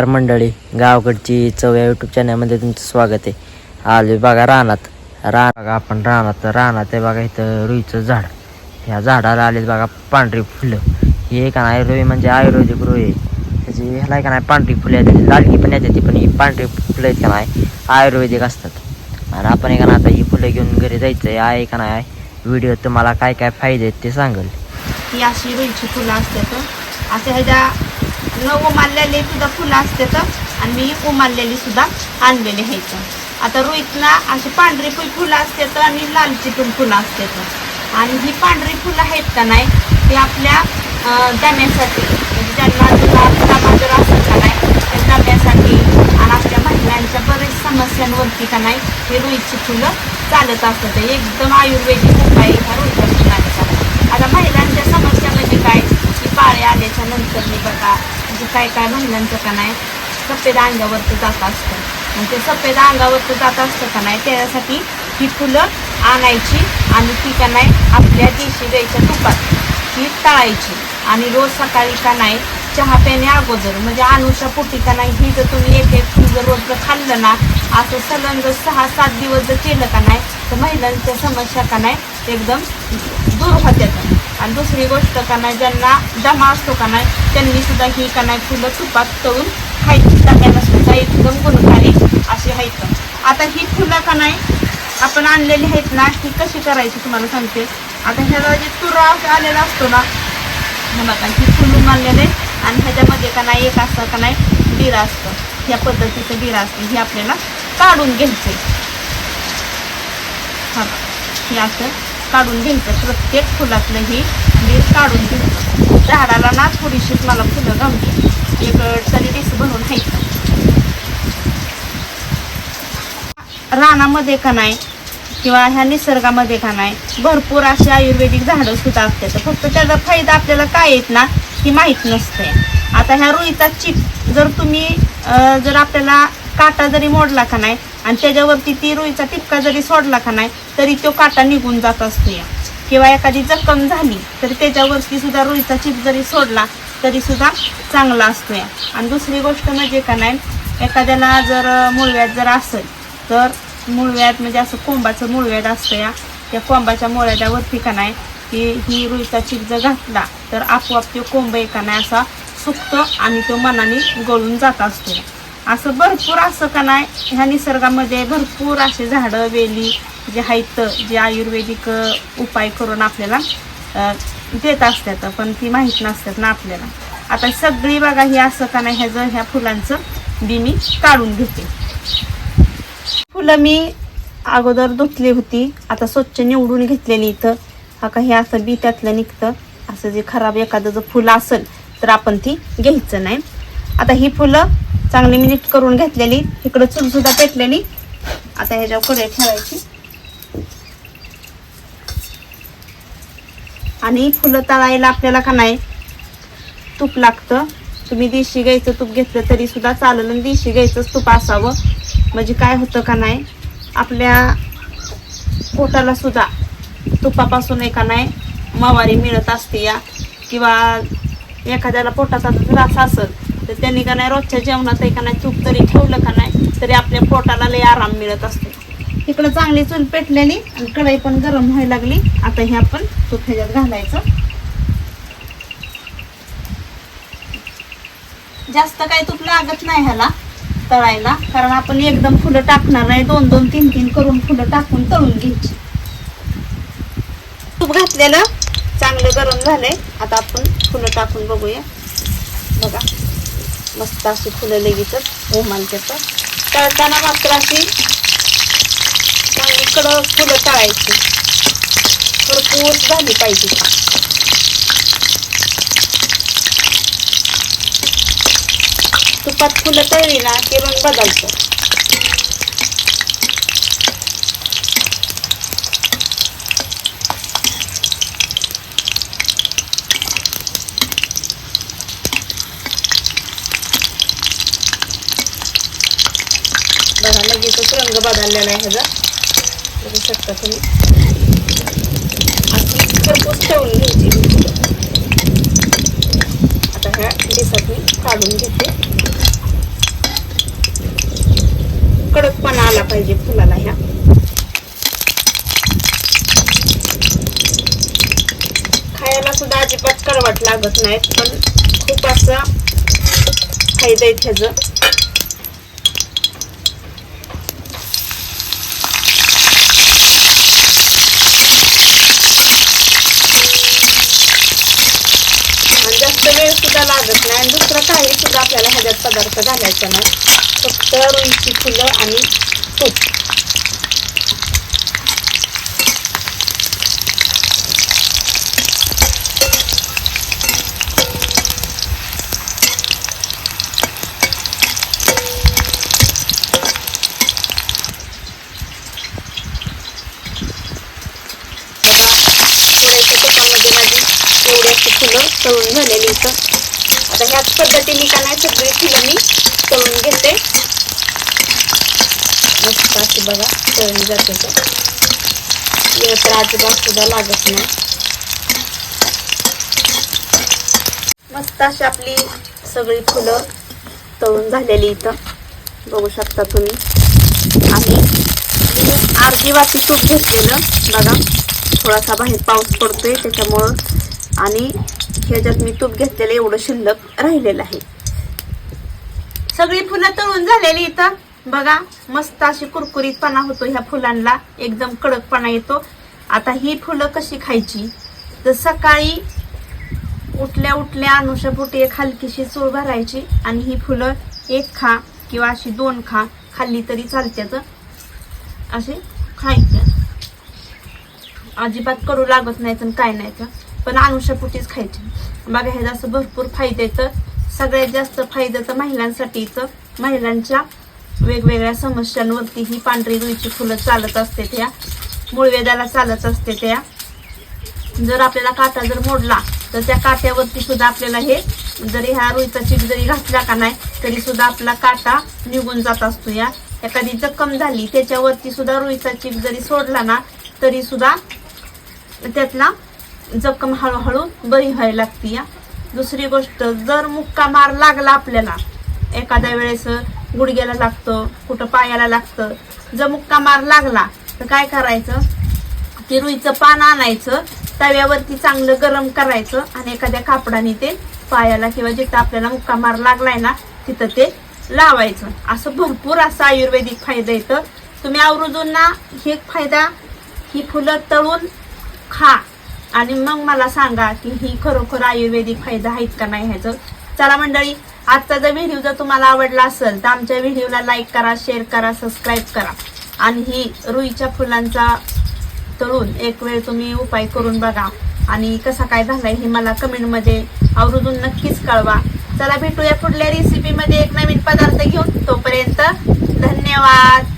मंडळी, गावाकडची चव या यूट्यूब चॅनलमध्ये तुमचं स्वागत आहे. आलो बघा रानात. बघा आपण रानात आहे बघा. इथं रुईचं झाड. ह्या झाडाला आले बघा पांढरी फुलं. हे का नाही रुई म्हणजे आयुर्वेदिक रुई आहे. त्याची ह्याला का नाही पांढरी फुलं येतात, लालकी पण येते, पण ही पांढरी फुलं आहेत का नाही आयुर्वेदिक असतात. आणि आपण का नाही आता ही फुलं घेऊन घरी जायचं आहे का नाही. व्हिडिओ तुम्हाला काय काय फायदे आहेत ते सांगेल. ही अशी रुईची फुलं असतात. असे ह्याच्या न उमारलेली सुद्धा फुलं असतात आणि मी उमारलेली सुद्धा आणलेली आहेत. आता रुईतना अशी पांढरी फुलं असतात आणि लालची पण फुलं असतात. आणि ही पांढरी फुलं आहेत का नाही ती आपल्या दम्यासाठी, म्हणजे ज्यांना दमा जर असं का नाही त्या दम्यासाठी आणि आपल्या महिलांच्या बरेच समस्यांवरती का नाही हे रुईची फुलं चालत असतात. एकदम आयुर्वेदिक उपाय ह्या रुईच्या फुलांचा. आता महिलांच्या समस्या म्हणजे काय की पाळे आल्याच्या नंतर मी बघा म्हणजे काय महिलांचं का नाही सफेद अंगावरती जात असतं. मग ते सफेद अंगावरती जात असतं का नाही त्यासाठी ही फुलं आणायची आणि ती का नाही आपल्या देशी गाईच्या तुपात ती तळायची आणि रोज सकाळी का नाही चहा प्याने अगोदर म्हणजे अनुषा पोटी का नाही ही जर तुम्ही एक फुल जर रोज खाल्लं ना असं सलंग 6-7 दिवस जर केलं का नाही तर महिलांच्या समस्या का नाही एकदम दूर होत्यात. आणि दुसरी गोष्ट का नाही ज्यांना दमा असतो का नाही त्यांनी सुद्धा ही का नाही फुलं तुपात तळून खायची. टाकायला सुद्धा एकदम गुणकारी अशी आहेत. आता ही फुलं का नाही आपण आणलेली आहेत ना ही कशी करायची तुम्हाला सांगते. आता ह्याला जे तुरा आलेला असतो ना बघा ही फुलून आणलेले आणि ह्याच्यामध्ये का नाही एक असं का नाही बिरा असतं. ह्या पद्धतीचं बिरा असतं हे आपल्याला काढून घ्यायचे. हा हे असं काढून घ्यायचं. प्रत्येक फुलातलं ही बीर काढून घ्यायचं. झाडाला ना थोडीशीच मला फुलं घालते एक तरी डिस भरून घ्यायचं. रानामध्ये का नाही किंवा ह्या निसर्गामध्ये का नाही भरपूर अशी आयुर्वेदिक झाडं सुद्धा असतात. फक्त त्याचा फायदा आपल्याला काय येत ना ही माहीत नसते. आता ह्या रुईचा चिप जर तुम्ही जर आपल्याला काटा जरी मोडला का नाही आणि त्याच्यावरती ती रुईचा टिपका जरी सोडला का नाही तरी तो काटा निघून जात असतो. किंवा एखादी जखम झाली तर त्याच्यावरती सुद्धा रुईचा चिप जरी सोडला तरी सुद्धा चांगला असतो. आणि दुसरी गोष्ट म्हणजे का नाही एखाद्याला जर मूळव्याध जर असेल तर मूळव्याध म्हणजे असं कोंबाचं मूळव्याध असतं त्या कोंबाच्या मूळव्याधावरती का नाही ही रुईचा चिप जर घातला तर आपोआप तो कोंब का नाही असा सुकतो आणि तो मनाने गळून जात असतो. असं भरपूर असं का नाही ह्या निसर्गामध्ये भरपूर असे झाडं वेली जे आहेत जे आयुर्वेदिक उपाय करून आपल्याला देत असतात पण ती माहीत नसतात ना आपल्याला. आता सगळी बघा ही असं का नाही ह्या फुलांचं बी मी काढून घेते. फुलं मी अगोदर धुतली होती आता स्वच्छ निवडून घेतलेली. इथं हा का हे असं बी त्यातलं निघतं. असं जे खराब एखादं जर फुलं असेल तर आपण ती घ्यायचं नाही. आता ही फुलं चांगली मी नीट करून घेतलेली. इकडं चूल सुद्धा पेटलेली. आता ह्याच्यावर कढई ठेवायची आणि फुलं तळायला आपल्याला का नाही तूप लागतं. तुम्ही देशी गाईचं तूप घेतलं तरी सुद्धा चालेल आणि देशी गाईचंच तूप असावं. म्हणजे काय होतं का नाही आपल्या पोटाला सुद्धा तुपापासून एका नाही मवारी मिळत असते किंवा एखाद्याला पोटाचा त्रास असेल तर त्यांनी का नाही रोजच्या जेवणात एका नाही तूप तरी ठेवलं का नाही तरी आपल्या पोटाला लय आराम मिळत असतो. इकडं चांगली चूल पेटलेली आणि कढई पण गरम व्हायला लागली. आता हे आपण तूप ह्याच्यात घालायचं. जास्त काही तूप लागत नाही ह्याला तळायला कारण आपण एकदम फुलं टाकणार नाही. 2-2, 3-3 करून फुलं टाकून तळून घ्यायची. तूप घातलेलं चांगलं गरम झालंय. आता आपण फुलं टाकून बघूया. बघा मस्त अशी फुलं लगेचच उमलतात. तळताना मात्र अशी चांगली कडक फुलं तळायची. भरपूर झाली पाहिजे. तुपात फुलं तळली ना की रंग बदलतो. बघा लगेचच रंग बदललेला आहे ह्याचा. बघू शकता तुम्ही. अशी खरपूस ठेवून घ्यायची. आता ह्या डिसात मी काढून घेते. कडकपणा आला पाहिजे फुलाला ह्या. खायला सुद्धा अजिबात कडवट लागत नाहीत, पण खूप असा फायदा आहे ह्याचं. जास्त वेळ सुद्धा लागत नाही आणि दुसरं काही सुद्धा आपल्याला ह्याच्यात पदार्थ घालायचा नाही, फक्त रुईची फुलं आणि तूप. तुपामध्ये माझी एवढी अशी फुलं तळून झालेली इथं. आता ह्याच पद्धतीने का नाही सगळी फुलं मी तळून घेते. मस्त अशी बघा तळून जाते, वेळ तर अजिबात सुद्धा लागत नाही. मस्त अशी आपली सगळी फुलं तळून झालेली इथं बघू शकता तुम्ही. आणि अर्धी वाटी तूप घेतलेलं बघा, थोडासा बाहेर पाऊस पडतोय त्याच्यामुळं, आणि ह्याच्यात मी तूप घेतलेलं एवढं शिल्लक राहिलेलं आहे. सगळी फुलं तळून झालेली इथं बघा. मस्त अशी कुरकुरीतपणा होतो ह्या फुलांना, एकदम कडकपणा येतो. आता ही फुलं कशी खायची तर सकाळी उठल्या उठल्या अनुषापोटी एक हलकीशी चूळ भरायची आणि ही फुलं एक खा किंवा अशी 2 खा खाल्ली तरी चालत्यात. असे खायचं, अजिबात कडू लागत नाही तर काय नाही, पण अनुषापोटीच खायचे बघा. हे असं भरपूर फायदे येतं. सगळ्यात जास्त फायदा तर महिलांसाठीच. महिलांच्या वेगवेगळ्या समस्यांवरती ही पांढरी रुईची फुलं चालत असते, त्या मूळव्याधाला चालत असते. त्या जर आपल्याला काटा जर मोडला तर त्या काट्यावरती सुद्धा आपल्याला हे जरी ह्या रुईचा चीक जरी घातला का नाही तरी सुद्धा आपला काटा निघून जात असतो. या एखादी जखम झाली त्याच्यावरती सुद्धा रुईचा चीक जरी सोडला ना तरी सुद्धा त्यातला जखम हळूहळू बरी व्हायला लागते. या दुसरी गोष्ट, जर मुक्का मार लागला आपल्याला, एखाद्या वेळेस गुडघ्याला लागतं, कुठं पायाला लागतं, जर मुक्का मार लागला तर काय करायचं, ते रुईचं पान आणायचं, तव्यावरती चांगलं गरम करायचं आणि एखाद्या कापडाने ते पायाला किंवा जिथं आपल्याला मुक्का मार लागलाय ना तिथं ते लावायचं. असं भरपूर असं आयुर्वेदिक फायदा येतं. तुम्ही आवर्जून ना हे फायदा, ही फुलं तळून खा आणि मग मला सांगा की ही खरोखर आयुर्वेदिक फायदा आहेत का नाही ह्याचं. चला मंडळी, आजचा जर व्हिडिओ जर तुम्हाला आवडला असेल तर आमच्या व्हिडिओला लाईक करा, शेअर करा, सबस्क्राईब करा आणि ही रुईच्या फुलांचा तळून एक वेळ तुम्ही उपाय करून बघा आणि कसा काय झालाय हे मला कमेंटमध्ये आवर्जून नक्कीच कळवा. चला भेटूया पुढल्या रेसिपीमध्ये एक नवीन पदार्थ घेऊन. तोपर्यंत धन्यवाद.